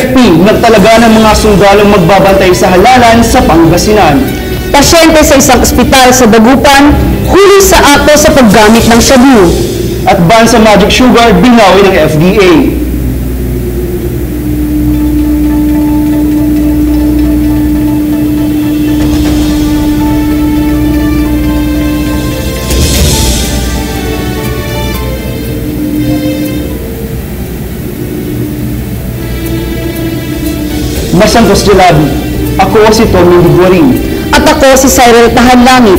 BFP nagtalaga ng mga sundalong magbabantay sa halalan sa Pangasinan. Pasyente sa isang ospital sa Dagupan, huli sa akto sa paggamit ng shabu. At ban sa magic sugar, binawi ng FDA. Masantos Jalabi. Ako si Tommy Diguarin. At ako si Cyril Tahanlangit.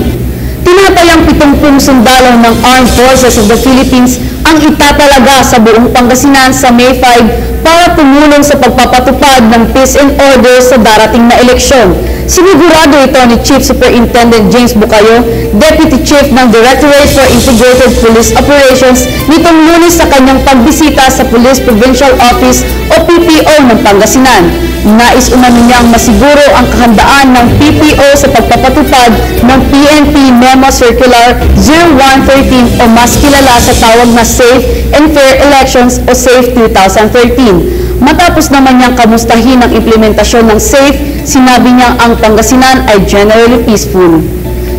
Tinatayang 70 sundalo ng Armed Forces of the Philippines ang itatalaga sa buong Pangasinan sa May 5 para tumulong sa pagpapatupad ng peace and order sa darating na eleksyon. Sinigurado ito ni Chief Superintendent James Bukayo, Deputy Chief ng Directorate for Integrated Police Operations, nitong Lunes sa kanyang pagbisita sa Police Provincial Office o PPO ng Pangasinan. Nais umano niyang masiguro ang kahandaan ng PPO sa pagpapatupad ng PNP Memo Circular 0113 o mas kilala sa tawag na Safe and Fair Elections o SAFE 2013. Matapos naman niyang kamustahin ang implementasyon ng SAFE, sinabi niyang ang Pangasinan ay generally peaceful.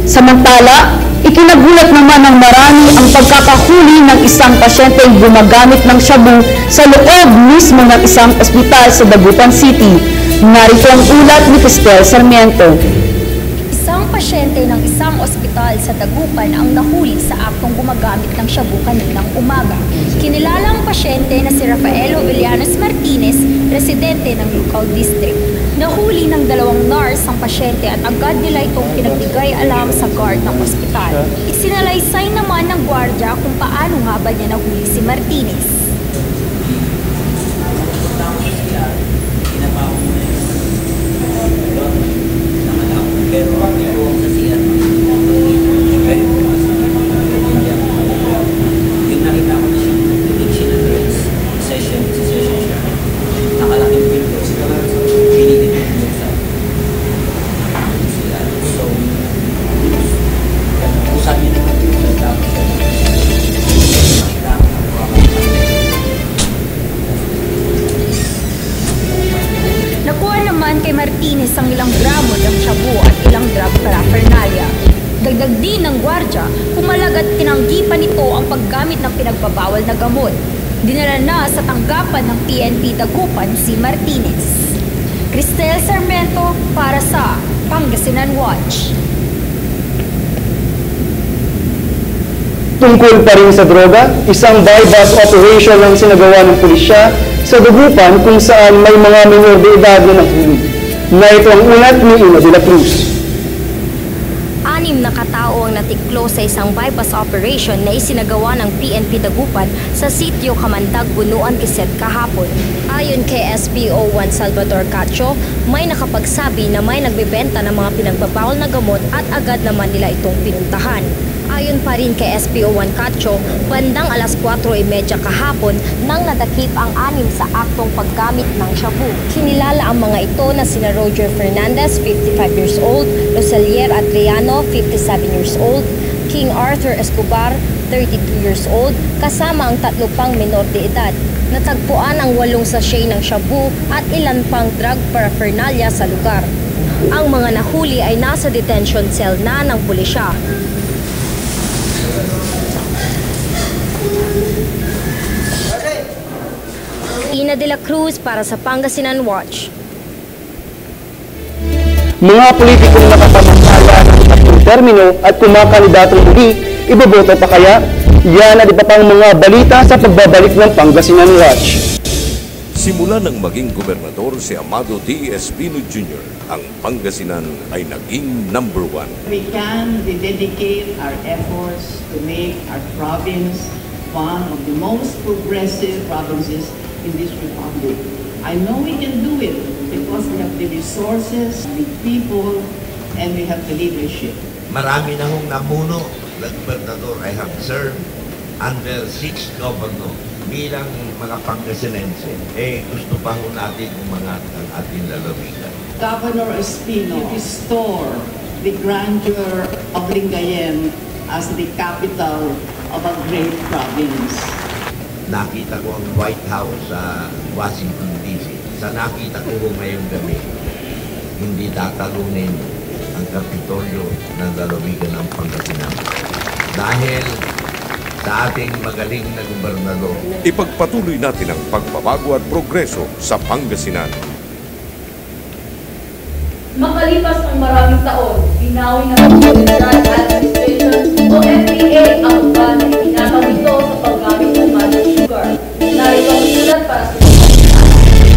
Samantala, ikinagulat naman ng marami ang pagkakahuli ng isang pasyenteng gumagamit ng shabu sa loob mismo ng isang ospital sa Dagupan City. Narito ang ulat ni Cristel Sarmiento. Isang pasyente ng isang ospital sa Dagupan ang nahuli sa aktong gumagamit ng shabu kaninang umaga. Kinilala ang pasyente na si Rafaelo Villanos Martinez, residente ng local district. Nahuli ng 2 nurse ang pasyente at agad nila itong pinagbigay alam sa guard ng ospital. Isinalaysay naman ng gwardya kung paano nga ba niya nahuli si Martinez. Kay Martinez ang ilang gramo ng shabu at ilang drug paraphernalia. Dagdag din ng gwardya, pumalag at tinanggi pa nito ang paggamit ng pinagbabawal na gamot. Dinala na sa tanggapan ng PNP Dagupan si Martinez. Cristel Sarmiento para sa Pangasinan Watch. Tungkol pa rin sa droga, isang bypass operation ang sinagawa ng pulisya sa Dagupan kung saan may mga minor de edad na nahuli. Na ito ang ulat ni Ina de la Cruz. 6 na katao ang natiklo sa isang bypass operation na isinagawa ng PNP Dagupan sa sitio Kamandag, Bunuan, Quezon kahapon. Ayon kay SPO 1 Salvador Cacho, may nakapagsabi na may nagbebenta ng mga pinagbabawal na gamot at agad naman nila itong pinuntahan. Ayon pa rin kay SPO 1 Cacho, bandang alas 4:30 kahapon nang nadakip ang 6 sa aktong paggamit ng shabu. Kinilala ang mga ito na sina Roger Fernandez, 55 years old, Rosalier Adriano, 57 years old, King Arthur Escobar, 32 years old, kasama ang 3 pang minor de edad. Natagpuan ang 8 sachet ng shabu at ilan pang drug paraphernalia sa lugar. Ang mga nahuli ay nasa detention cell na ng pulisya. Ina de la Cruz para sa Pangasinan Watch. Mga politikong nakapamanghala ng tatlong termino at kumakandidatong muli, iboboto pa kaya? Yan at iba pang mga balita sa pagbabalik ng Pangasinan Watch. Simula nang maging gobernador si Amado T. Espino Jr., ang Pangasinan ay naging number 1. We can dedicate our efforts to make our province one of the most progressive provinces in this republic. I know we can do it because we have the resources, the people, and we have the leadership. Marami na hong namuno na gobernador. I have served under 6 governors bilang mga Pangasinense. Gusto pa ho natin umangat ang ating lalawigan. Governor Espino restore the grandeur of Lingayen as the capital of a great province. Nakita ko ang White House sa Washington, D.C. sa nakita ko ngayong gabi, hindi tatalunin ang Kapitolyo ng lalawigan ng Pangasinan. Dahil sa ating magaling na gobernador. Ipagpatuloy natin ang pagbabago at progreso sa Pangasinan. Makalipas ang maraming taon, binawi ng Food and Drug Administration o FDA ang ban na itinataw ito sa paggamit ng magic sugar. Narito ang sulat para sa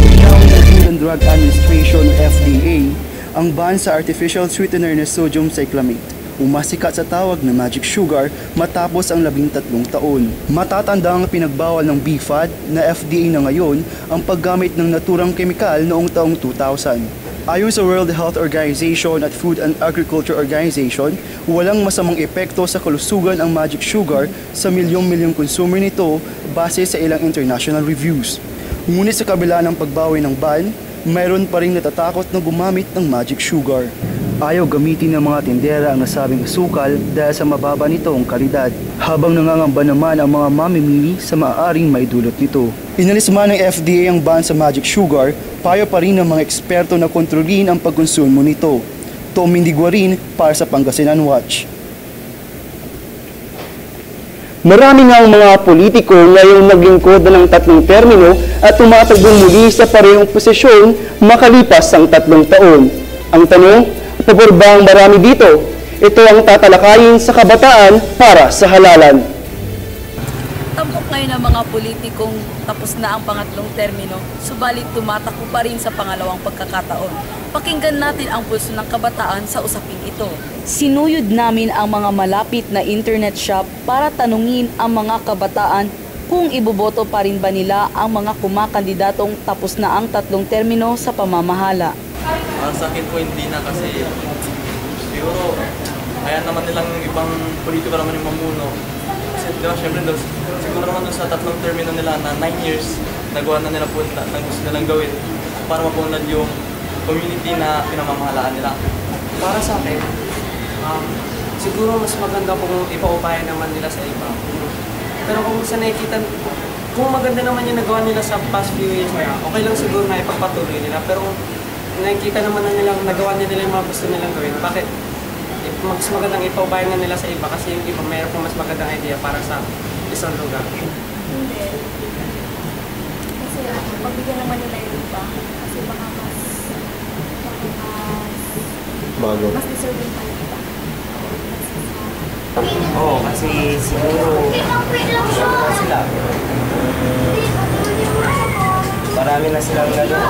Binawi ng Food and Drug Administration o FDA ang ban sa artificial sweetener na sodium cyclamate. Umasikat sa tawag na magic sugar matapos ang 13 taon. Matatanda ang pinagbawal ng BFAD na FDA na ngayon ang paggamit ng naturang kemikal noong taong 2000. Ayon sa World Health Organization at Food and Agriculture Organization, walang masamang epekto sa kalusugan ang magic sugar sa milyong-milyong consumer nito base sa ilang international reviews. Ngunit sa kabila ng pagbawi ng ban, mayroon pa rin natatakot na gumamit ng magic sugar. Ayaw gamitin ng mga tindera ang nasabing asukal dahil sa mababa nitong kalidad, habang nangangamba naman ang mga mamimili sa maaaring maidulot nito. Inalis man ng FDA ang ban sa magic sugar, payo pa rin ng mga eksperto na kontrolin ang pagkonsumo nito. Tom Mindigwarin para sa Pangasinan Watch. Marami nga ang mga politiko ngayong naglingkod na ng 3 termino at tumatagong muli sa parehong posisyon makalipas ang 3 taon. Ang tanong, pabor ba ang marami dito? Ito ang tatalakayin sa Kabataan para sa Halalan. Tampok ngayon ng mga politikong tapos na ang pangatlong termino, subalit tumatakbo pa rin sa pangalawang pagkakataon. Pakinggan natin ang pulso ng kabataan sa usaping ito. Sinuyod namin ang mga malapit na internet shop para tanungin ang mga kabataan kung iboboto pa rin ba nila ang mga kumakandidatong tapos na ang 3 termino sa pamamahala. Sa akin po hindi na kasi siguro kaya naman nilang ibang politiko naman yung mamuno. Kasi diba, syempre siguro naman sa 3 termino nila na 9 years, nagawa na nila po na gusto nilang gawin para mapunlad yung community na pinamamahalaan nila. Para sa akin, siguro mas maganda kung ipaupayan naman nila sa iba. Pero kung sa nakikita, kung maganda naman yung nagawa nila sa past few years na, okay lang siguro na ipagpatuloy nila. Pero nakikita naman na nilang nagawa nila yung mga gusto nilang gawin. Bakit? Mas magandang ipaupayan na nila sa iba kasi yung iba mayroon pong mas magandang idea para sa isang lugar. Hindi. Kasi pagbigyan naman nila yung iba. Kasi baka mas deserving pa yung iba. Oo, kasi siguro sila. Marami na silang gano'n.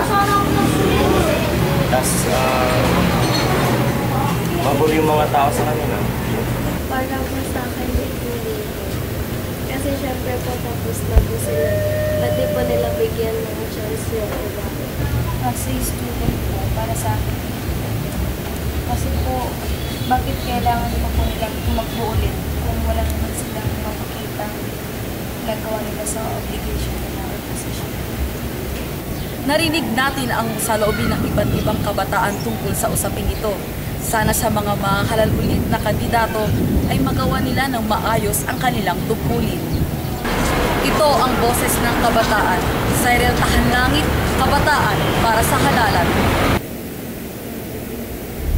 Tapos, mabuli yung mga tao sa kanila. Parang sa akin hindi. Kasi syempre po tapos na po sila. Pati po nila bigyan ng chance yung iba. Kasi student po, para sa akin. Kasi po, bakit kailangan mo po nilang tumakbo ulit kung wala naman silang mapakita nagawa nila sa obligation nila or position. Narinig natin ang saloobin ng iba't ibang kabataan tungkol sa usaping ito. Sana sa mga mahalal ulit na kandidato ay magawa nila ng maayos ang kanilang tungkulin. Ito ang boses ng kabataan. Cyril Tahanlangit, Kabataan para sa Halalan.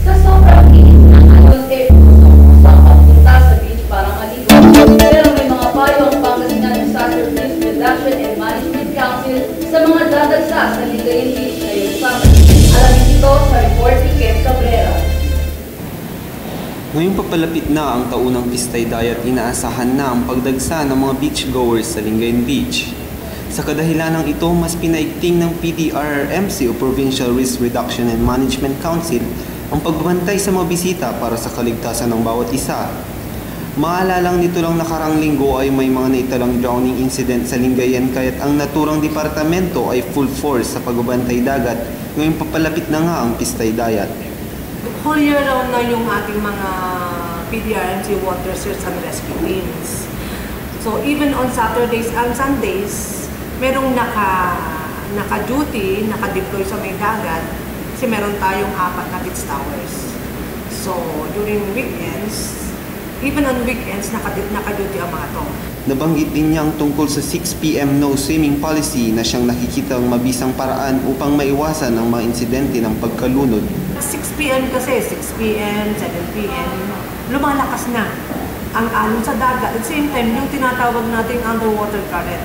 Sa sobrang init ng alon air, ang pagpunta sa beach parang aligo. Pero may mga payo ang Pangasinan Disaster Risk Reduction and Management Council sa mga dadagsa sa Ligayen Beach ngayong summer. Alamin ito sa report ni Ken Cabrera. Ngayong papalapit na ang taunang Pistay Dayat, inaasahan na ang pagdagsa ng mga beachgoers sa Lingayen Beach. Sa kadahilanang ito, mas pinaigting ng PDRRMC o Provincial Risk Reduction and Management Council ang pagbabantay sa mga bisita para sa kaligtasan ng bawat isa. Maalalang nito lang nakarang linggo ay may mga naitalang drowning incident sa Lingayen kaya't ang naturang departamento ay full force sa pagbabantay dagat ngayong papalapit na nga ang Pistay Dayat. Whole year round na yung ating mga PDRMC water search and rescue teams. So even on Saturdays and Sundays, merong naka-duty, naka-deploy sa may dagat kasi meron tayong 4 na beach towers. So during weekends, even on weekends, naka-duty ang mga to. Nabanggit din niya ang tungkol sa 6 p.m. no swimming policy na siyang nakikitang mabisang paraan upang maiwasan ang mga insidente ng pagkalunod. 6 p.m. kasi, 6 p.m., 7 p.m., lumalakas na ang alon sa dagat. At same time, yung tinatawag nating underwater current.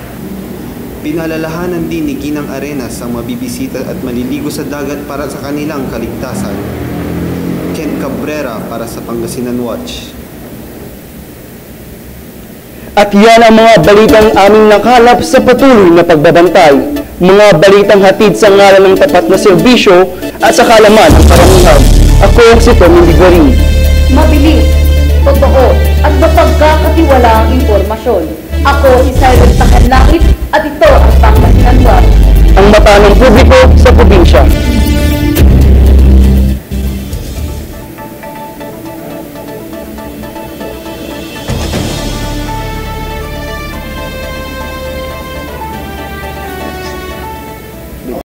Pinalalahanan din ni Ginang Arenas ang mabibisita at maliligo sa dagat para sa kanilang kaligtasan. Ken Cabrera para sa Pangasinan Watch. At yan ang mga balitang aming nakalap sa patuloy na pagbabantay. Mga balitang hatid sa ngalan ng tapat na serbisyo at sa kalaman ng karamihan. Ako si Tommy Ligori. Mabilis, totoo, at mapagkakatiwalaang impormasyon. Ako si Cyril Tahanlangit at ito ang Pangasinan Watch. Ang mata ng publiko sa probinsya.